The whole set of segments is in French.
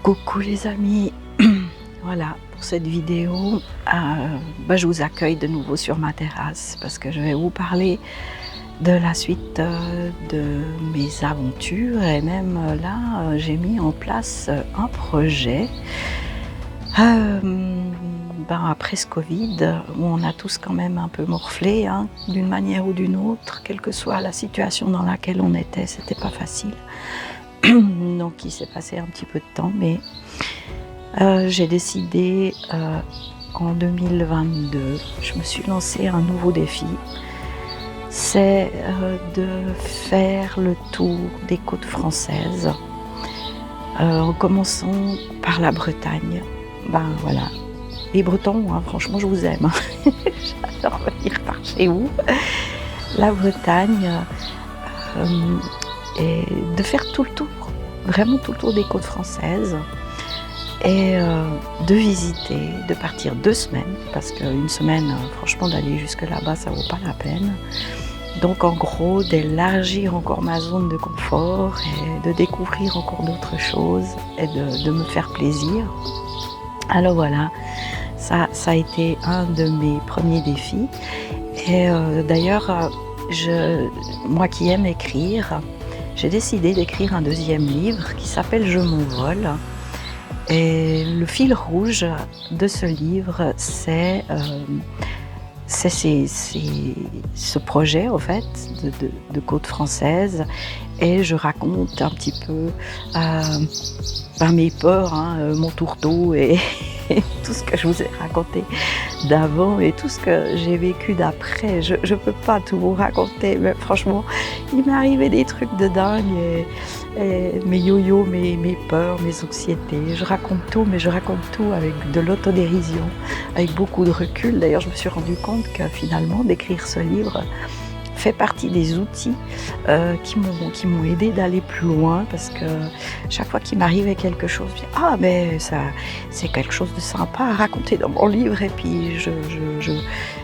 Coucou les amis, voilà pour cette vidéo, je vous accueille de nouveau sur ma terrasse parce que je vais vous parler de la suite de mes aventures et même là j'ai mis en place un projet après ce Covid où on a tous quand même un peu morflé hein, d'une manière ou d'une autre, quelle que soit la situation dans laquelle on était, c'était pas facile. Donc il s'est passé un petit peu de temps, mais j'ai décidé en 2022, je me suis lancé un nouveau défi, c'est de faire le tour des côtes françaises, en commençant par la Bretagne. Ben voilà, les Bretons, hein, franchement je vous aime, hein. J'adore venir par chez vous. La Bretagne, et de faire tout le tour, vraiment tout le tour des côtes françaises. Et de visiter, de partir 2 semaines, parce qu'une semaine, franchement, d'aller jusque là-bas, ça vaut pas la peine. Donc en gros, d'élargir encore ma zone de confort et de découvrir encore d'autres choses et de me faire plaisir. Alors voilà, ça a été un de mes premiers défis. Et d'ailleurs, moi qui aime écrire, j'ai décidé d'écrire un deuxième livre qui s'appelle « Je m'envole ». Et le fil rouge de ce livre, c'est ce projet en fait de côte française, et je raconte un petit peu mes peurs, hein, mon tourteau et tout ce que je vous ai raconté d'avant et tout ce que j'ai vécu d'après. Je ne peux pas tout vous raconter, mais franchement, il m'est arrivé des trucs de dingue et mes yo-yo, mes peurs, mes anxiétés. Je raconte tout, mais je raconte tout avec de l'autodérision, avec beaucoup de recul. D'ailleurs, je me suis rendu compte que finalement, d'écrire ce livre fait partie des outils qui m'ont aidé d'aller plus loin, parce que chaque fois qu'il m'arrivait quelque chose, je dis « Ah, mais ça, c'est quelque chose de sympa à raconter dans mon livre », et puis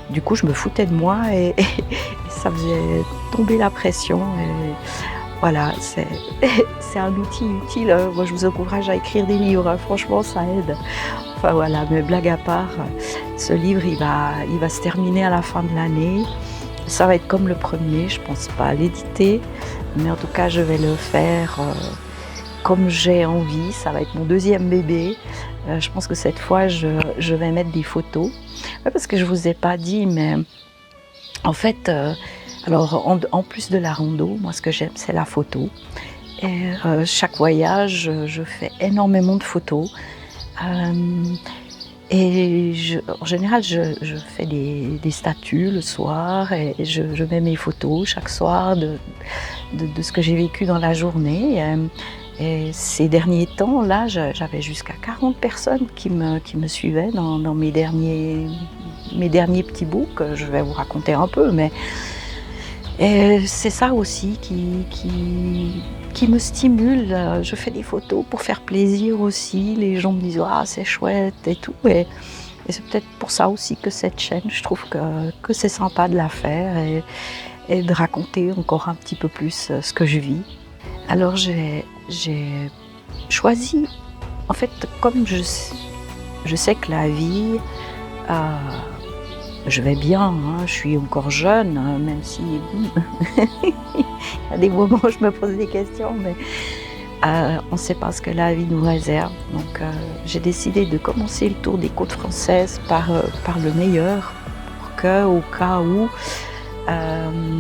du coup je me foutais de moi et ça faisait tomber la pression. Et voilà, c'est un outil utile. Moi je vous encourage à écrire des livres, hein. Franchement ça aide. Enfin voilà, mais blague à part, ce livre il va se terminer à la fin de l'année. Ça va être comme le premier, je ne pense pas l'éditer, mais en tout cas je vais le faire comme j'ai envie. Ça va être mon deuxième bébé. Je pense que cette fois je vais mettre des photos. Ouais, parce que je ne vous ai pas dit, mais en fait, alors en plus de la rando, moi ce que j'aime c'est la photo. Et chaque voyage, je fais énormément de photos. Et en général, je fais des statuts le soir et je mets mes photos chaque soir de ce que j'ai vécu dans la journée. Et ces derniers temps, là, j'avais jusqu'à 40 personnes qui me suivaient dans mes derniers petits bouts que je vais vous raconter un peu. Mais c'est ça aussi qui me stimule. Je fais des photos pour faire plaisir aussi. Les gens me disent « Ah, c'est chouette » et tout. Et c'est peut-être pour ça aussi que cette chaîne, je trouve que c'est sympa de la faire et de raconter encore un petit peu plus ce que je vis. Alors j'ai choisi, en fait, comme je sais que la vie, je vais bien, hein, je suis encore jeune, hein, même si il y a des moments où je me pose des questions, mais on ne sait pas ce que la vie nous réserve. Donc j'ai décidé de commencer le tour des côtes françaises par le meilleur, pour que, au cas où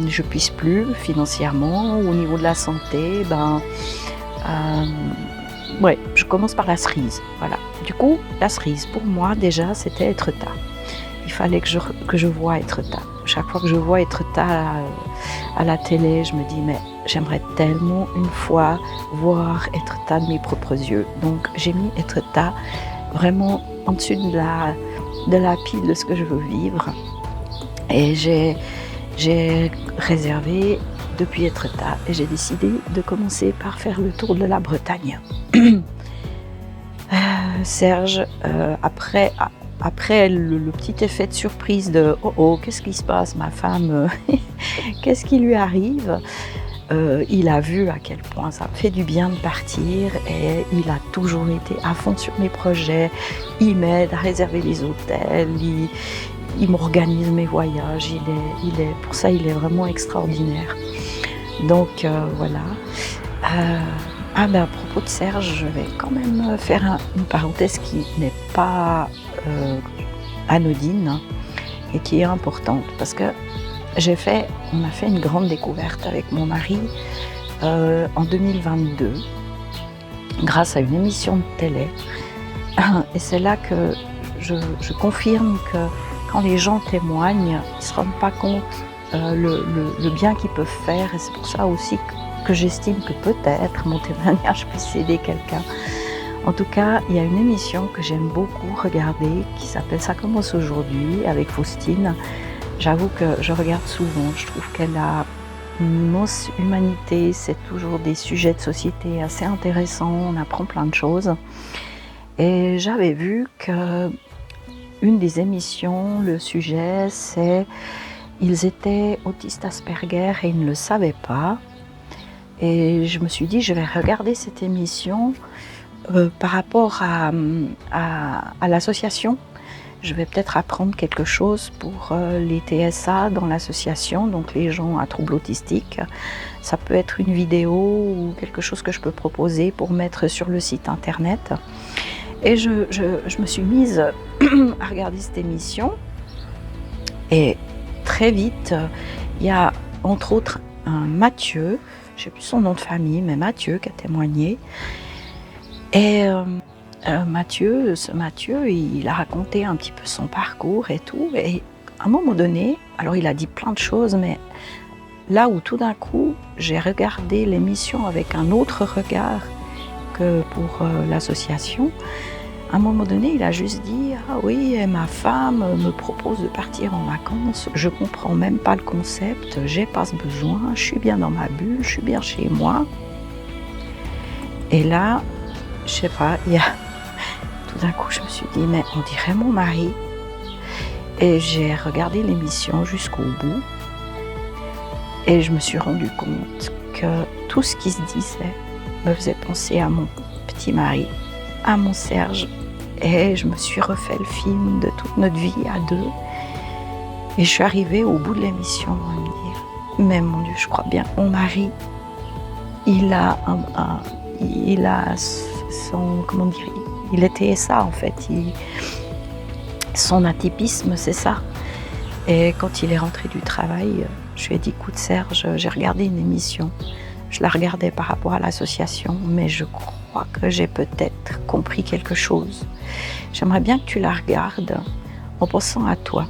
je puisse plus financièrement, au niveau de la santé, ouais, je commence par la cerise. Voilà. Du coup, la cerise, pour moi déjà, c'était Etretat. Il fallait que je voie Etretat. Chaque fois que je vois Etretat à la télé, je me dis mais j'aimerais tellement une fois voir Etretat de mes propres yeux. Donc j'ai mis Etretat vraiment en dessus de la pile de ce que je veux vivre. Et j'ai réservé depuis Etretat et j'ai décidé de commencer par faire le tour de la Bretagne. Serge, après le petit effet de surprise de « Oh oh, qu'est-ce qui se passe, ma femme, qu'est-ce qui lui arrive ?» Il a vu à quel point ça me fait du bien de partir et il a toujours été à fond sur mes projets. Il m'aide à réserver les hôtels, il m'organise mes voyages. Pour ça, il est vraiment extraordinaire. Donc voilà. À propos de Serge, je vais quand même faire une parenthèse qui n'est pas anodine, hein, et qui est importante parce que on a fait une grande découverte avec mon mari en 2022 grâce à une émission de télé. Et c'est là que je confirme que quand les gens témoignent, ils ne se rendent pas compte le bien qu'ils peuvent faire. Et c'est pour ça aussi que j'estime que peut-être mon témoignage puisse aider quelqu'un. En tout cas, il y a une émission que j'aime beaucoup regarder qui s'appelle « Ça commence aujourd'hui » avec Faustine. J'avoue que je regarde souvent, je trouve qu'elle a une immense humanité, c'est toujours des sujets de société assez intéressants, on apprend plein de choses. Et j'avais vu que une des émissions, le sujet, c'est ils étaient autistes Asperger et ils ne le savaient pas. Et je me suis dit, je vais regarder cette émission par rapport à l'association. Je vais peut-être apprendre quelque chose pour les TSA dans l'association, donc les gens à troubles autistiques. Ça peut être une vidéo ou quelque chose que je peux proposer pour mettre sur le site internet. Et je me suis mise à regarder cette émission. Et très vite, il y a entre autres un Mathieu, je ne sais plus son nom de famille, mais Mathieu qui a témoigné. Et Mathieu, il a raconté un petit peu son parcours et tout. Et à un moment donné, alors il a dit plein de choses, mais là où tout d'un coup, j'ai regardé l'émission avec un autre regard que pour l'association, à un moment donné, il a juste dit « Ah oui, ma femme me propose de partir en vacances, je comprends même pas le concept, j'ai pas ce besoin, je suis bien dans ma bulle, je suis bien chez moi. » Et là, je sais pas, tout d'un coup, je me suis dit « Mais on dirait mon mari. » Et j'ai regardé l'émission jusqu'au bout et je me suis rendu compte que tout ce qui se disait me faisait penser à mon petit mari, à mon Serge. Et je me suis refait le film de toute notre vie à deux. Et je suis arrivée au bout de l'émission à me dire « Mais mon Dieu, je crois bien que mon mari, il a son, comment dire, il était ça en fait. Son atypisme, c'est ça. » Et quand il est rentré du travail, je lui ai dit « Écoute Serge, j'ai regardé une émission. Je la regardais par rapport à l'association, mais je crois que j'ai peut-être compris quelque chose. J'aimerais bien que tu la regardes en pensant à toi. »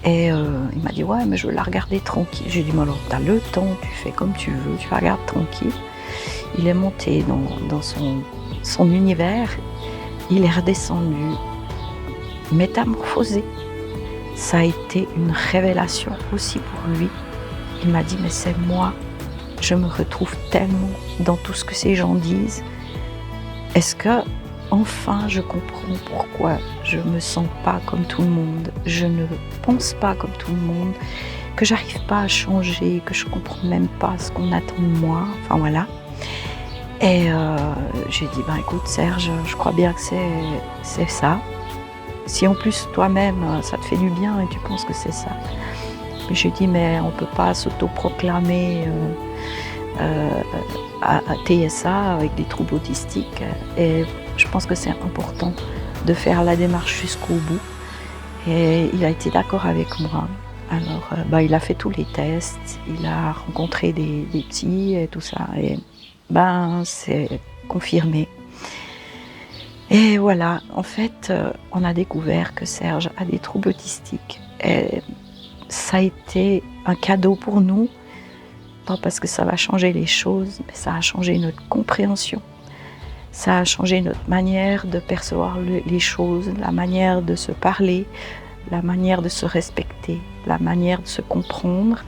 Et il m'a dit « Ouais, mais je veux la regarder tranquille. » J'ai dit « Mais alors, t'as le temps, tu fais comme tu veux, tu la regardes tranquille. » Il est monté dans son univers, il est redescendu, métamorphosé. Ça a été une révélation aussi pour lui. Il m'a dit « Mais c'est moi. Je me retrouve tellement dans tout ce que ces gens disent. Est-ce que enfin je comprends pourquoi je me sens pas comme tout le monde, je ne pense pas comme tout le monde, que j'arrive pas à changer, que je comprends même pas ce qu'on attend de moi. » Enfin voilà. Et j'ai dit « Écoute Serge, je crois bien que c'est ça. Si en plus toi-même ça te fait du bien et tu penses que c'est ça. » Mais j'ai dit « Mais on peut pas s'autoproclamer à TSA avec des troubles autistiques. » Et je pense que c'est important de faire la démarche jusqu'au bout. Et il a été d'accord avec moi. Alors, il a fait tous les tests, il a rencontré des petits et tout ça. Et c'est confirmé. Et voilà, en fait, on a découvert que Serge a des troubles autistiques. Et ça a été un cadeau pour nous. Pas parce que ça va changer les choses, mais ça a changé notre compréhension. Ça a changé notre manière de percevoir les choses, la manière de se parler, la manière de se respecter, la manière de se comprendre,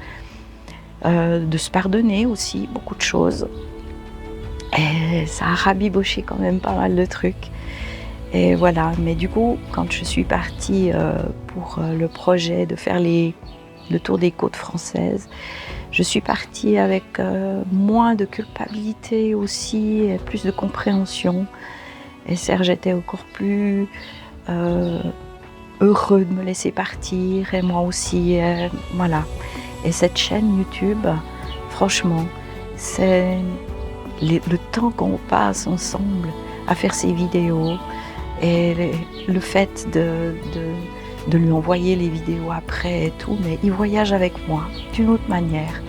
de se pardonner aussi, beaucoup de choses. Et ça a rabiboché quand même pas mal de trucs. Et voilà, mais du coup, quand je suis partie pour le projet de faire le tour des côtes françaises, Je suis partie avec moins de culpabilité aussi, et plus de compréhension. Et Serge était encore plus heureux de me laisser partir, et moi aussi, voilà. Et cette chaîne YouTube, franchement, c'est le temps qu'on passe ensemble à faire ces vidéos, et le fait de lui envoyer les vidéos après et tout, mais il voyage avec moi d'une autre manière.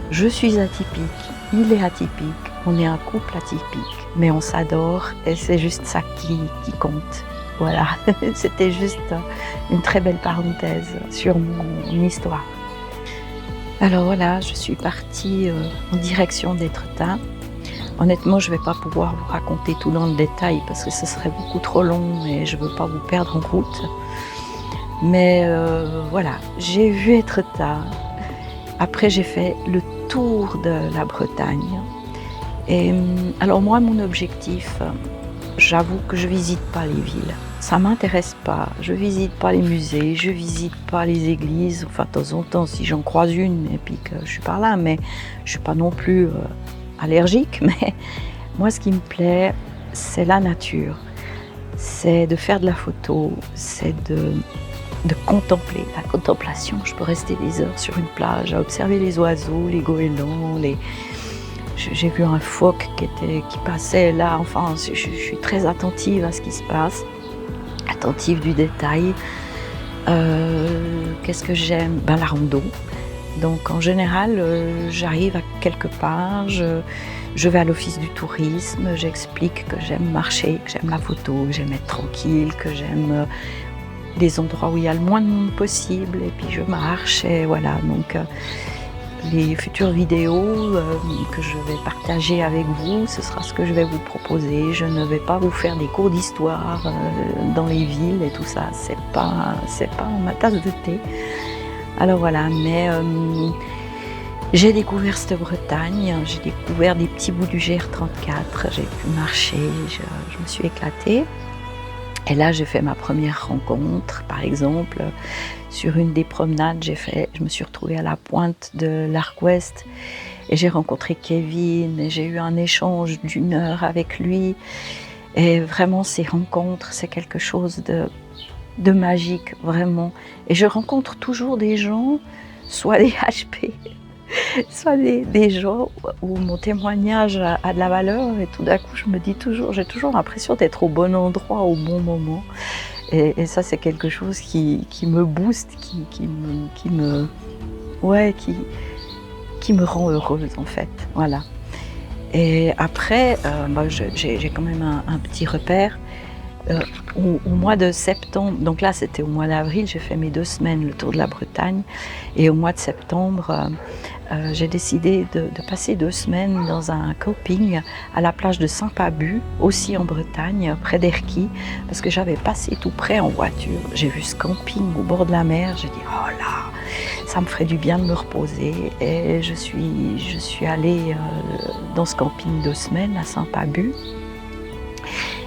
Je suis atypique, il est atypique, on est un couple atypique, mais on s'adore et c'est juste ça qui compte. Voilà, c'était juste une très belle parenthèse sur mon histoire. Alors voilà, je suis partie en direction d'Étretat. Honnêtement, je ne vais pas pouvoir vous raconter tout dans le détail parce que ce serait beaucoup trop long et je ne veux pas vous perdre en route. Mais voilà, j'ai vu Étretat. Après, j'ai fait le tour de la Bretagne. Et alors moi, mon objectif, j'avoue que je ne visite pas les villes. Ça ne m'intéresse pas. Je ne visite pas les musées, je ne visite pas les églises. Enfin, de temps en temps, si j'en croise une et puis que je suis par là, mais je ne suis pas non plus allergique. Mais moi, ce qui me plaît, c'est la nature. C'est de faire de la photo, c'est de contempler, la contemplation. Je peux rester des heures sur une plage à observer les oiseaux, les goélands, j'ai vu un phoque qui passait là. Enfin, je suis très attentive à ce qui se passe, attentive du détail. Qu'est-ce que j'aime? La rando. Donc en général, j'arrive à quelque part, je vais à l'office du tourisme, j'explique que j'aime marcher, que j'aime la photo, que j'aime être tranquille, que j'aime des endroits où il y a le moins de monde possible, et puis je marche, et voilà. Donc les futures vidéos que je vais partager avec vous, ce sera ce que je vais vous proposer. Je ne vais pas vous faire des cours d'histoire dans les villes et tout ça, c'est pas ma tasse de thé. Alors voilà, mais j'ai découvert cette Bretagne, j'ai découvert des petits bouts du GR34, j'ai pu marcher, je me suis éclatée. Et là, j'ai fait ma première rencontre, par exemple, sur une des promenades, je me suis retrouvée à la pointe de l'Arc Ouest et j'ai rencontré Kevin et j'ai eu un échange d'1 heure avec lui. Et vraiment, ces rencontres, c'est quelque chose de magique, vraiment. Et je rencontre toujours des gens, soit des HP, soit des gens où mon témoignage a de la valeur, et tout d'un coup je me dis toujours, j'ai toujours l'impression d'être au bon endroit au bon moment, et ça c'est quelque chose qui me booste, qui me rend heureuse en fait, voilà. Et après j'ai quand même un petit repère. Au mois de septembre, donc là c'était au mois d'avril, j'ai fait mes 2 semaines le tour de la Bretagne, et au mois de septembre j'ai décidé de passer 2 semaines dans un camping à la plage de Saint-Pabu, aussi en Bretagne, près d'Erquy, parce que j'avais passé tout près en voiture. J'ai vu ce camping au bord de la mer, j'ai dit oh là, ça me ferait du bien de me reposer, et je suis allée dans ce camping 2 semaines à Saint-Pabu.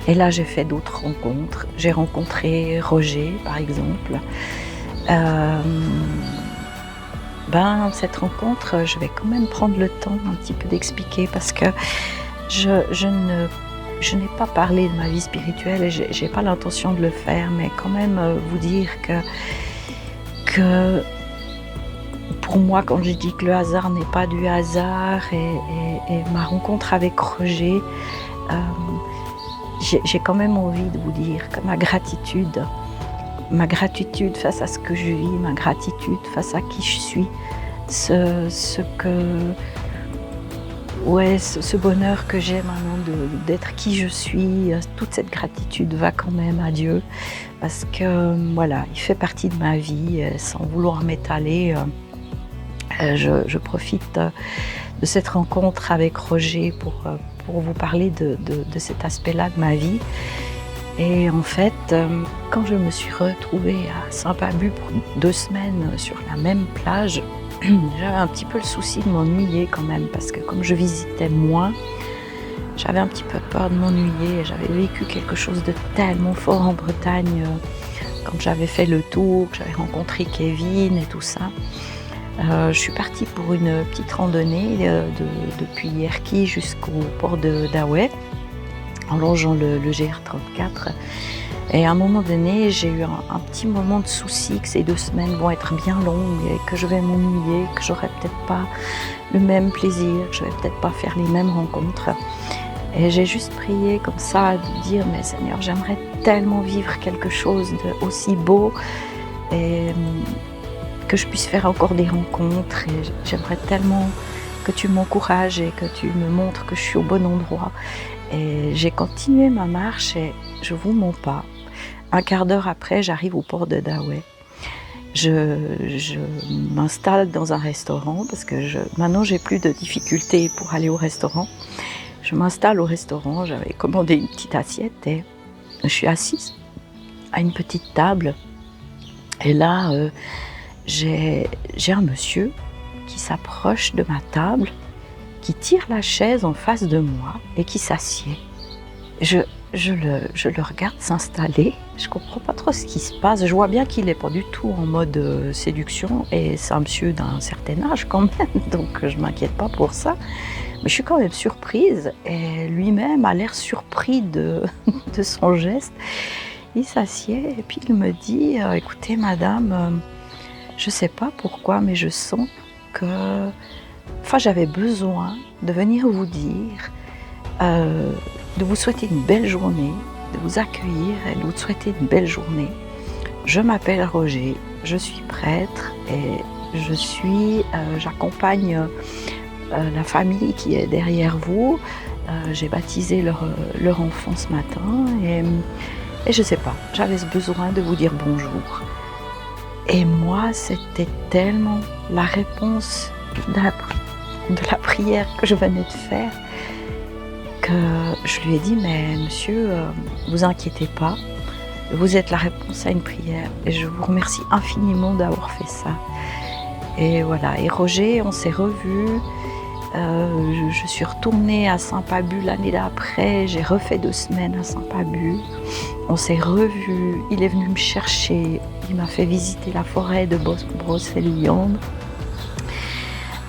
Et là, j'ai fait d'autres rencontres. J'ai rencontré Roger, par exemple. Cette rencontre, je vais quand même prendre le temps un petit peu d'expliquer, parce que je n'ai pas parlé de ma vie spirituelle et j'ai pas l'intention de le faire, mais quand même vous dire que pour moi, quand je dis que le hasard n'est pas du hasard, et ma rencontre avec Roger, j'ai quand même envie de vous dire que ma gratitude face à ce que je vis, ma gratitude face à qui je suis, ce bonheur que j'ai maintenant d'être qui je suis, toute cette gratitude va quand même à Dieu, parce que voilà, il fait partie de ma vie, sans vouloir m'étaler. Je profite de cette rencontre avec Roger pour vous parler de cet aspect-là de ma vie. Et en fait, quand je me suis retrouvée à Saint-Pabu pour 2 semaines sur la même plage, j'avais un petit peu le souci de m'ennuyer quand même, parce que comme je visitais moins, j'avais un petit peu peur de m'ennuyer. J'avais vécu quelque chose de tellement fort en Bretagne quand j'avais fait le tour, que j'avais rencontré Kevin et tout ça. Je suis partie pour une petite randonnée depuis Erquy jusqu'au port d'Ahouet, en longeant le GR34. Et à un moment donné, j'ai eu un petit moment de souci que ces 2 semaines vont être bien longues et que je vais m'ennuyer, que j'aurai peut-être pas le même plaisir, que je vais peut-être pas faire les mêmes rencontres. Et j'ai juste prié comme ça, de dire, mais Seigneur, j'aimerais tellement vivre quelque chose d'aussi beau et que je puisse faire encore des rencontres. Et j'aimerais tellement que tu m'encourages et que tu me montres que je suis au bon endroit. Et j'ai continué ma marche et je vous mens pas. Un quart d'heure après, j'arrive au port de Dahouet. Je m'installe dans un restaurant parce que maintenant j'ai plus de difficultés pour aller au restaurant. Je m'installe au restaurant, j'avais commandé une petite assiette et je suis assise à une petite table. Et là, j'ai un monsieur qui s'approche de ma table, qui tire la chaise en face de moi et qui s'assied. Je le regarde s'installer, je comprends pas trop ce qui se passe, je vois bien qu'il n'est pas du tout en mode séduction et c'est un monsieur d'un certain âge quand même, donc je m'inquiète pas pour ça. Mais je suis quand même surprise et lui-même a l'air surpris de son geste. Il s'assied et puis il me dit « Écoutez madame, je sais pas pourquoi mais je sens que... » Enfin j'avais besoin de venir vous dire... de vous souhaiter une belle journée, de vous accueillir et de vous souhaiter une belle journée. Je m'appelle Roger, je suis prêtre et j'accompagne la famille qui est derrière vous. J'ai baptisé leur enfant ce matin et je sais pas, j'avais ce besoin de vous dire bonjour. Et moi, c'était tellement la réponse de la prière que je venais de faire que je lui ai dit, mais monsieur, vous inquiétez pas, vous êtes la réponse à une prière et je vous remercie infiniment d'avoir fait ça. Et voilà, et Roger, on s'est revus, je suis retournée à Saint-Pabu l'année d'après, j'ai refait 2 semaines à Saint-Pabu, on s'est revus, il est venu me chercher, il m'a fait visiter la forêt de Brocéliande.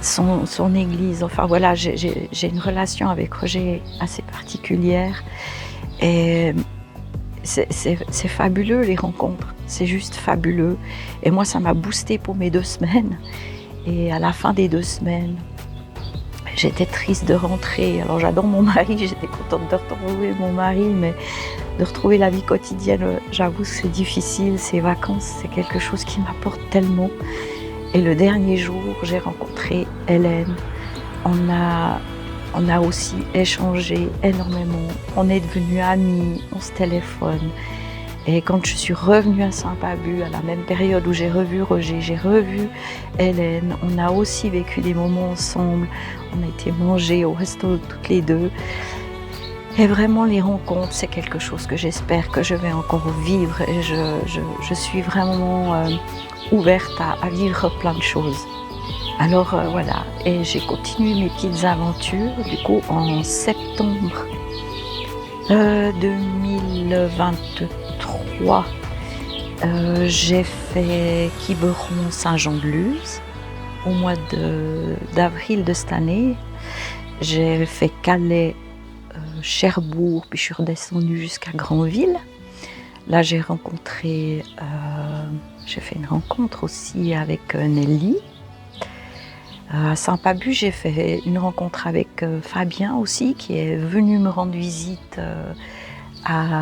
Son église, enfin voilà, j'ai une relation avec Roger assez particulière et c'est fabuleux les rencontres, c'est juste fabuleux et moi ça m'a boosté pour mes 2 semaines et à la fin des 2 semaines j'étais triste de rentrer, alors j'adore mon mari, j'étais contente de retrouver mon mari mais de retrouver la vie quotidienne, j'avoue que c'est difficile, ces vacances c'est quelque chose qui m'apporte tellement. Et le dernier jour, j'ai rencontré Hélène. On a aussi échangé énormément. On est devenus amis, on se téléphone. Et quand je suis revenue à Saint-Pabu, à la même période où j'ai revu Roger, j'ai revu Hélène. On a aussi vécu des moments ensemble. On a été manger au resto toutes les deux. Et vraiment, les rencontres, c'est quelque chose que j'espère que je vais encore vivre. Et je suis vraiment ouverte à vivre plein de choses. Alors voilà, et j'ai continué mes petites aventures. Du coup, en septembre 2023, j'ai fait Quiberon-Saint-Jean-de-Luz. Au mois d'avril de cette année, j'ai fait Calais, Cherbourg, puis je suis redescendue jusqu'à Granville. Là, j'ai fait une rencontre aussi avec Nelly. À Saint-Pabu, j'ai fait une rencontre avec Fabien aussi, qui est venu me rendre visite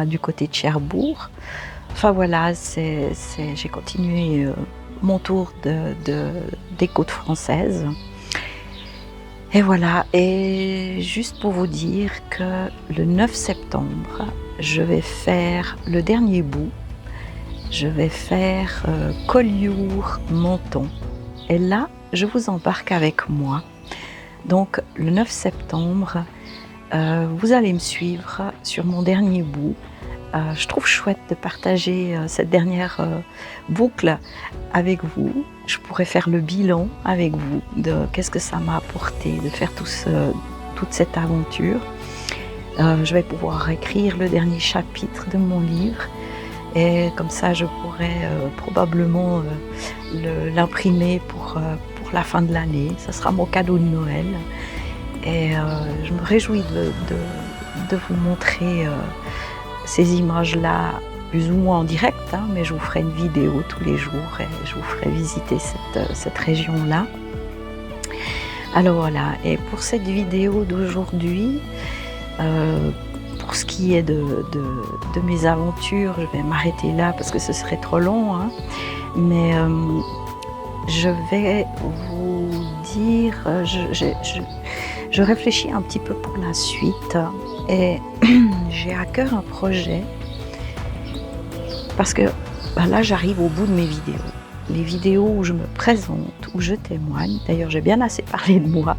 du côté de Cherbourg. Enfin voilà, j'ai continué mon tour des côtes françaises. Et voilà, et juste pour vous dire que le 9 septembre, je vais faire le dernier bout. Je vais faire Collioure-Menton. Et là, je vous embarque avec moi. Donc, le 9 septembre, vous allez me suivre sur mon dernier bout. Je trouve chouette de partager cette dernière boucle avec vous. Je pourrais faire le bilan avec vous de qu'est-ce que ça m'a apporté de faire toute cette aventure. Je vais pouvoir écrire le dernier chapitre de mon livre et comme ça je pourrais probablement l'imprimer pour pour la fin de l'année. Ça sera mon cadeau de Noël. Et je me réjouis de vous montrer ces images-là, plus ou moins en direct, hein, mais je vous ferai une vidéo tous les jours et je vous ferai visiter cette région-là. Alors voilà, et pour cette vidéo d'aujourd'hui, pour ce qui est de mes aventures, je vais m'arrêter là parce que ce serait trop long, hein, mais je vais vous dire, je réfléchis un petit peu pour la suite et j'ai à cœur un projet parce que là j'arrive au bout de mes vidéos. Les vidéos où je me présente, où je témoigne, d'ailleurs j'ai bien assez parlé de moi,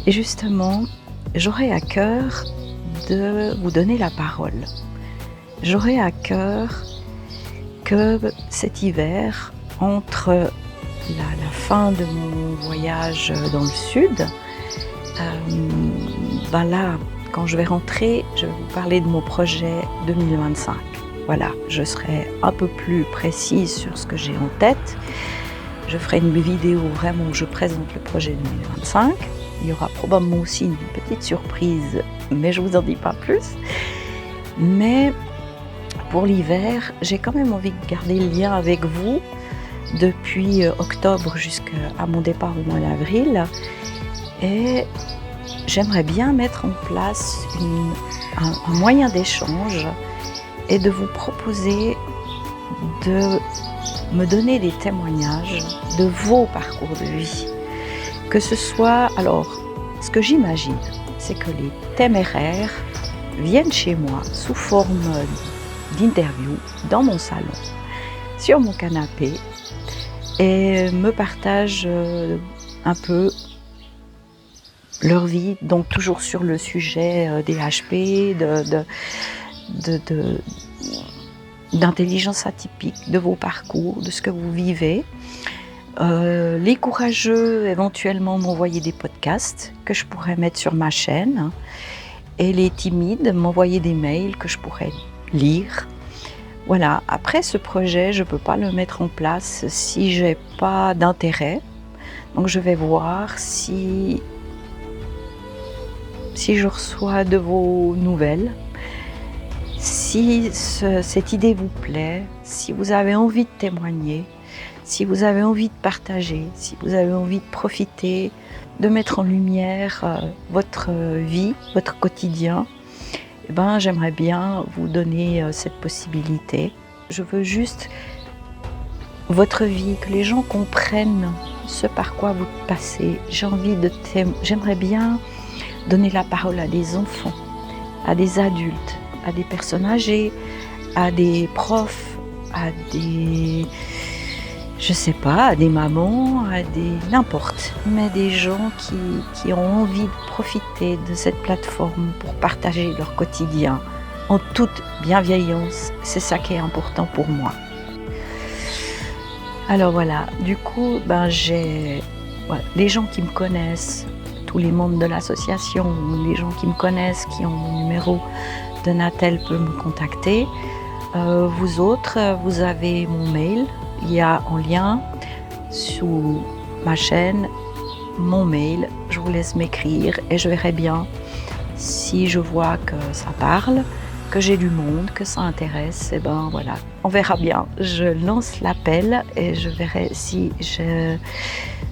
et justement j'aurai à cœur de vous donner la parole. J'aurai à cœur que cet hiver, entre la fin de mon voyage dans le sud, là, quand je vais rentrer, je vais vous parler de mon projet 2025. Voilà, je serai un peu plus précise sur ce que j'ai en tête. Je ferai une vidéo vraiment où je présente le projet 2025. Il y aura probablement aussi une petite surprise, mais je ne vous en dis pas plus. Mais pour l'hiver, j'ai quand même envie de garder le lien avec vous depuis octobre jusqu'à mon départ au mois d'avril. Et j'aimerais bien mettre en place un moyen d'échange et de vous proposer de me donner des témoignages de vos parcours de vie. Que ce soit, alors, ce que j'imagine, c'est que les téméraires viennent chez moi sous forme d'interview dans mon salon, sur mon canapé, et me partagent un peu leur vie, donc toujours sur le sujet des HP, d'intelligence atypique, de vos parcours, de ce que vous vivez. Les courageux éventuellement m'envoyer des podcasts que je pourrais mettre sur ma chaîne, et les timides m'envoyer des mails que je pourrais lire. Voilà, après ce projet, je ne peux pas le mettre en place si je n'ai pas d'intérêt. Donc je vais voir si je reçois de vos nouvelles, si cette idée vous plaît, si vous avez envie de témoigner, si vous avez envie de partager, si vous avez envie de profiter, de mettre en lumière votre vie, votre quotidien, j'aimerais bien vous donner cette possibilité. Je veux juste votre vie, que les gens comprennent ce par quoi vous passez. J'aimerais bien donner la parole à des enfants, à des adultes, à des personnes âgées, à des profs, à des, je sais pas, à des mamans, n'importe, mais des gens qui ont envie de profiter de cette plateforme pour partager leur quotidien en toute bienveillance. C'est ça qui est important pour moi. Alors voilà, du coup, les gens qui me connaissent, tous les membres de l'association, les gens qui me connaissent, qui ont mon numéro de Natel peuvent me contacter. Vous autres, vous avez mon mail. Il y a en lien sous ma chaîne mon mail. Je vous laisse m'écrire et je verrai bien si je vois que ça parle, que j'ai du monde, que ça intéresse. Et voilà, on verra bien. Je lance l'appel et je verrai si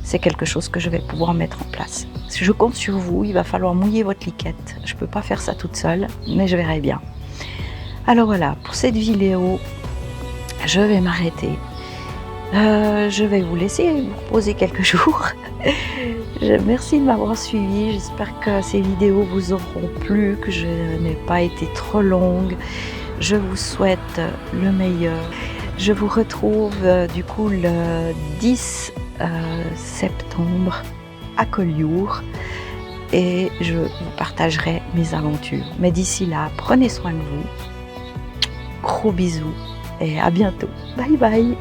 c'est quelque chose que je vais pouvoir mettre en place. Je compte sur vous, il va falloir mouiller votre liquette. Je ne peux pas faire ça toute seule, mais je verrai bien. Alors voilà, pour cette vidéo, je vais m'arrêter. Je vais vous laisser vous reposer quelques jours. Merci de m'avoir suivi. J'espère que ces vidéos vous auront plu, que je n'ai pas été trop longue. Je vous souhaite le meilleur. Je vous retrouve du coup le 10 septembre à Collioure et je vous partagerai mes aventures. Mais d'ici là, prenez soin de vous. Gros bisous et à bientôt. Bye bye.